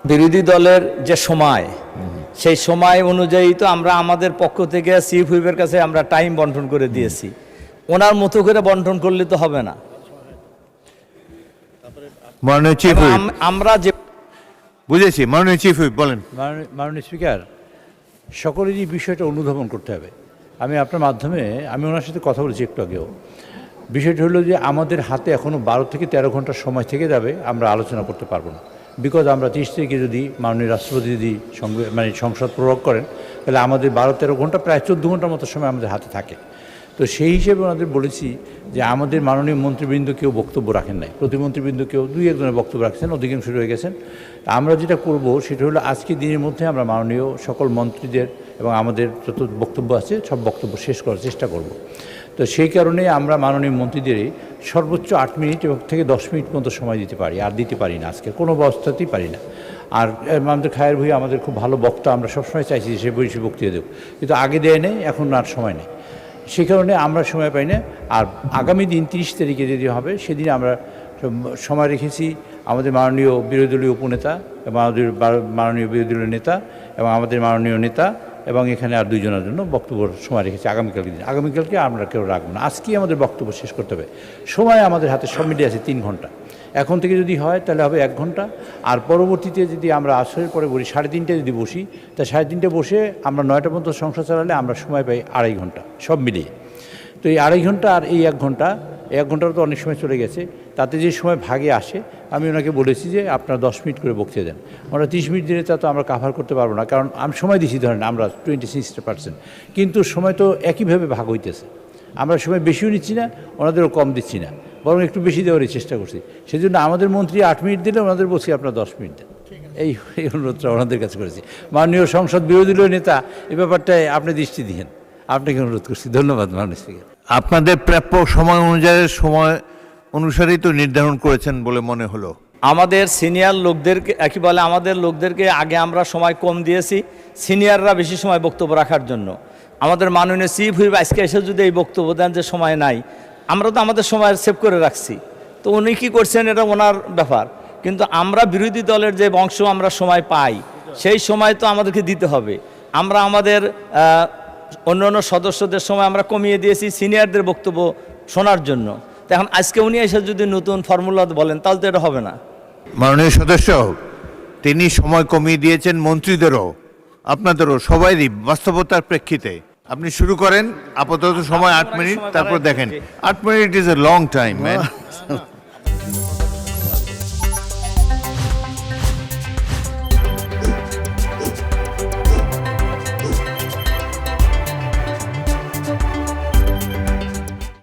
বিরোধী দলের যে সময়, সেই সময় অনুযায়ী তো আমরা আমাদের পক্ষ থেকে চিফ হুইপের কাছে আমরা টাইম বন্টন করে দিয়েছি। ওনার মতো করে বন্টন করলে তো হবে না। মাননীয় চিফ হুইপ, আমরা যে বুঝেছি। মাননীয় চিফ হুইপ বলেন। মাননীয় স্পিকার, সকলেরই বিষয়টা অনুধাবন করতে হবে। আমি আপনার মাধ্যমে আমি ওনার সাথে কথা বলেছি একটু আগেও। বিষয়টা হলো যে আমাদের হাতে এখনও 12 থেকে 13 ঘন্টার সময় থেকে যাবে, আমরা আলোচনা করতে পারবো না। বিকজ আমরা 30 তারিখে যদি মাননীয় রাষ্ট্রপতি যদি সংসদ প্রয়োগ করেন, তাহলে আমাদের 12-13 ঘন্টা, প্রায় 14 ঘন্টার মতো সময় আমাদের হাতে থাকে। তো সেই হিসেবে ওনাদের বলেছি যে আমাদের মাননীয় মন্ত্রীবৃন্দ কেউ বক্তব্য রাখেন নাই, প্রতিমন্ত্রীবৃন্দ কেউ 2-1 বক্তব্য রাখছেন, অধিকাংশ রয়ে গেছেন। আমরা যেটা করব সেটা হলো আজকে দিনের মধ্যে আমরা মাননীয় সকল মন্ত্রীদের এবং আমাদের যত বক্তব্য আছে সব বক্তব্য শেষ করার চেষ্টা করব। তো সেই কারণে আমরা মাননীয় মন্ত্রীদের সর্বোচ্চ 8 মিনিট এবং থেকে 10 মিনিট মতো সময় দিতে পারি, আর দিতে পারি না, আজকে কোনো অবস্থাতেই পারি না। আর আমাদের খায়ের ভূঁইয়া আমাদের খুব ভালো বক্তা, আমরা সবসময় চাইছি যে সে বসে বক্তৃতা দেব, কিন্তু আগে দেয় নেই, এখন আর সময় নেই। সেই কারণে আমরা সময় পাই না। আর আগামী দিন 30 তারিখে যদি হবে, সেদিন আমরা সময় রেখেছি আমাদের মাননীয় বিরোধী দলীয় উপনেতা এবং আমাদের মাননীয় বিরোধী দলীয় নেতা এবং আমাদের মাননীয় নেতা এবং এখানে আর 2 জনের জন্য বক্তব্য সময় রেখেছি আগামীকালকে দিন। আগামীকালকে আমরা কেউ রাখবো না, আজকেই আমাদের বক্তব্য শেষ করতে হবে। সময় আমাদের হাতে সব মিলিয়ে আছে 3 ঘন্টা। এখন থেকে যদি হয় তাহলে হবে 1 ঘন্টা। আর পরবর্তীতে যদি আমরা আসরের পরে বলি 3:30 যদি বসি, তা 3:30 বসে আমরা 9টা পর্যন্ত সংসদ চালালে আমরা সময় পাই 2.5 ঘন্টা সব মিলিয়ে। তো এই 2.5 ঘন্টা আর এই 1 ঘন্টা, 1 ঘন্টারও তো অনেক সময় চলে গেছে, তাতে যে সময় ভাগে আসে আমি ওনাকে বলেছি যে আপনারা 10 মিনিট করে বক্তৃতা দেন। আমরা 30 মিনিট দিলে তা তো আমরা কাভার করতে পারবো না, কারণ আমি সময় দিচ্ছি ধরেন আমরা 26%, কিন্তু সময় তো একইভাবে ভাগ হইতেছে। আমরা সময় বেশিও নিচ্ছি না, ওনাদেরও কম দিচ্ছি না, বরং একটু বেশি দেওয়ারই চেষ্টা করছি। সেই জন্য আমাদের মন্ত্রী 8 মিনিট দিলে ওনাদের বলছি আপনারা 10 মিনিট দেন, এই অনুরোধটা ওনাদের কাছে করেছি। মাননীয় সংসদ বিরোধী দলীয় নেতা, এই ব্যাপারটায় আপনি দৃষ্টি দিয়েন, আপনাকে অনুরোধ করছি। ধন্যবাদ মাননীয় স্পিকার। আপনাদের প্রাপ্য সময় অনুসারেই তো নির্ধারণ করেছেন বলে মনে হলো। আমাদের সিনিয়র লোকদেরকে একই বলে, আমাদের লোকদেরকে আগে আমরা সময় কম দিয়েছি, সিনিয়ররা বেশি সময় বক্তব্য রাখার জন্য। আমাদের মাননীয় চিফ হুইপ আজকে এসে যদি এই বক্তব্য দেন যে সময় নাই, আমরা তো আমাদের সময় সেভ করে রাখছি, তো উনি কী করছেন এটা ওনার ব্যাপার। কিন্তু আমরা বিরোধী দলের যে অংশ আমরা সময় পাই, সেই সময় তো আমাদেরকে দিতে হবে। আমরা আমাদের অন্য সদস্যদের সময় আমরা কমিয়ে দিয়েছি সিনিয়রদের বক্তব্য শোনার জন্য। এখন আজকে উনি এসে যদি নতুন ফর্মুলা বলেন, তাহলে তো এটা হবে না। মাননীয় সদস্য, তিনি সময় কমিয়ে দিয়েছেন মন্ত্রীদেরও, আপনাদেরও, সবাইরই বাস্তবতার প্রেক্ষিতে। আপনি শুরু করেন, আপাতত সময় 8 মিনিট, তারপর দেখেন। 8 minute is a long time man.